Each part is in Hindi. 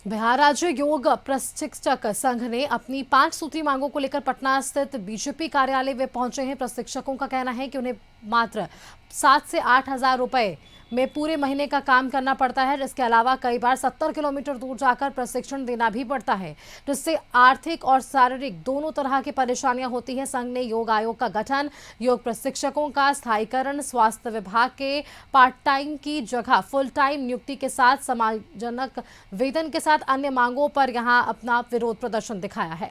बिहार राज्य योग प्रशिक्षक संघ ने अपनी 5 सूत्री मांगों को लेकर पटना स्थित बीजेपी कार्यालय में पहुंचे हैं। प्रशिक्षकों का कहना है कि उन्हें मात्र 7 से 8 हजार रुपए में पूरे महीने का काम करना पड़ता है। इसके अलावा कई बार 70 किलोमीटर दूर जाकर प्रशिक्षण देना भी पड़ता है, जिससे आर्थिक और शारीरिक दोनों तरह की परेशानियां होती है। संघ ने योग आयोग का गठन, योग प्रशिक्षकों का स्थायीकरण, स्वास्थ्य विभाग के पार्ट टाइम की जगह फुल टाइम नियुक्ति के साथ सम्मानजनक वेतन के साथ अन्य मांगों पर यहां अपना विरोध प्रदर्शन दिखाया है।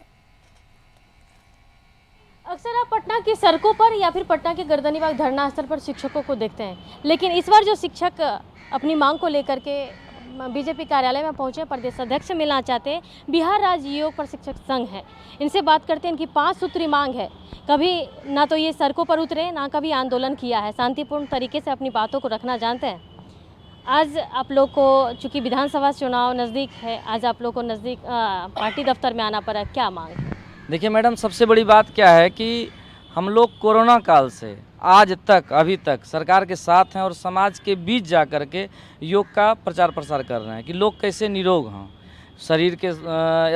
अक्सर आप पटना की सड़कों पर या फिर पटना के गर्दनीबाग धरना स्थल पर शिक्षकों को देखते हैं, लेकिन इस बार जो शिक्षक अपनी मांग को लेकर के बीजेपी कार्यालय में पहुंचे, प्रदेश अध्यक्ष से मिलना चाहते हैं। बिहार राज्य योग प्रशिक्षक संघ है, इनसे बात करते हैं। इनकी 5 सूत्री मांग है। कभी ना तो ये सड़कों पर उतरे, ना कभी आंदोलन किया है, शांतिपूर्ण तरीके से अपनी बातों को रखना जानते हैं। आज आप लोग को चूँकि विधानसभा चुनाव नज़दीक है, आज आप लोग को नज़दीक पार्टी दफ्तर में आना पड़ा, क्या मांग है? देखिए मैडम, सबसे बड़ी बात क्या है कि हम लोग कोरोना काल से आज तक अभी तक सरकार के साथ हैं और समाज के बीच जा कर के योग का प्रचार प्रसार कर रहे हैं कि लोग कैसे निरोग हों, शरीर के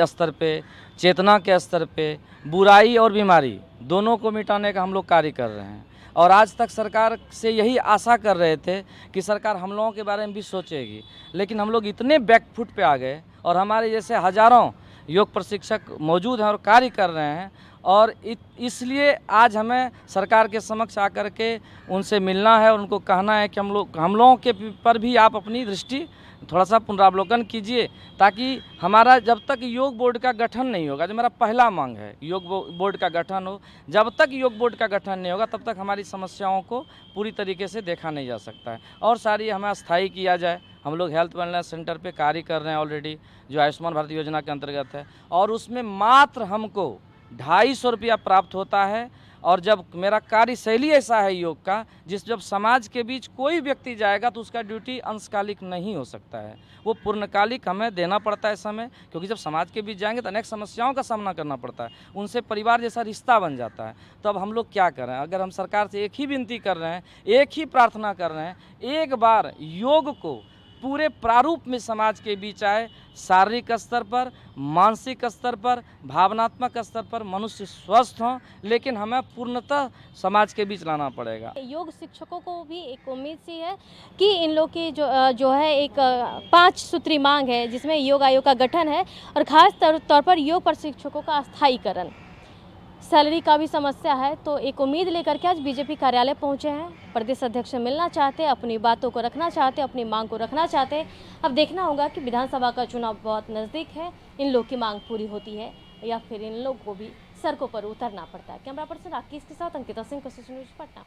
स्तर पे, चेतना के स्तर पे, बुराई और बीमारी दोनों को मिटाने का हम लोग कार्य कर रहे हैं। और आज तक सरकार से यही आशा कर रहे थे कि सरकार हम लोगों के बारे में भी सोचेगी, लेकिन हम लोग इतने बैकफुट पे आ गए और हमारे जैसे हजारों योग प्रशिक्षक मौजूद हैं और कार्य कर रहे हैं, और इसलिए आज हमें सरकार के समक्ष आकर के उनसे मिलना है और उनको कहना है कि हम लोगों के पर भी आप अपनी दृष्टि थोड़ा सा पुनरावलोकन कीजिए, ताकि हमारा जब तक योग बोर्ड का गठन नहीं होगा, जो मेरा पहला मांग है योग बोर्ड का गठन हो, जब तक योग बोर्ड का गठन नहीं होगा तब तक हमारी समस्याओं को पूरी तरीके से देखा नहीं जा सकता है और सारी हमें स्थायी किया जाए। हम लोग हेल्थ वेलनेस सेंटर पे कार्य कर रहे हैं ऑलरेडी, जो आयुष्मान भारत योजना के अंतर्गत है, और उसमें मात्र हमको 250 रुपया प्राप्त होता है। और जब मेरा कार्यशैली ऐसा है योग का, जब समाज के बीच कोई व्यक्ति जाएगा तो उसका ड्यूटी अंशकालिक नहीं हो सकता है, वो पूर्णकालिक हमें देना पड़ता है समय, क्योंकि जब समाज के बीच जाएंगे तो अनेक समस्याओं का सामना करना पड़ता है, उनसे परिवार जैसा रिश्ता बन जाता है। तो अब हम लोग क्या करें? अगर हम सरकार से एक ही विनती कर रहे हैं, एक ही प्रार्थना कर रहे हैं, एक बार योग को पूरे प्रारूप में समाज के बीच आए, शारीरिक स्तर पर, मानसिक स्तर पर, भावनात्मक स्तर पर मनुष्य स्वस्थ हों, लेकिन हमें पूर्णतः समाज के बीच लाना पड़ेगा। योग शिक्षकों को भी एक उम्मीद सी है कि इन लोग की जो है एक 5 सूत्री मांग है, जिसमें योग आयोग का गठन है और खास तौर पर योग प्रशिक्षकों का स्थायीकरण, सैलरी का भी समस्या है। तो एक उम्मीद लेकर के आज बीजेपी कार्यालय पहुंचे हैं। प्रदेश अध्यक्ष से मिलना चाहते, अपनी बातों को रखना चाहते, अपनी मांग को रखना चाहते। अब देखना होगा कि विधानसभा का चुनाव बहुत नज़दीक है, इन लोग की मांग पूरी होती है या फिर इन लोग को भी सड़कों पर उतरना पड़ता है। कैमरा पर्सन राकेश के साथ अंकिता सिंह, कोशिश न्यूज़, पटना।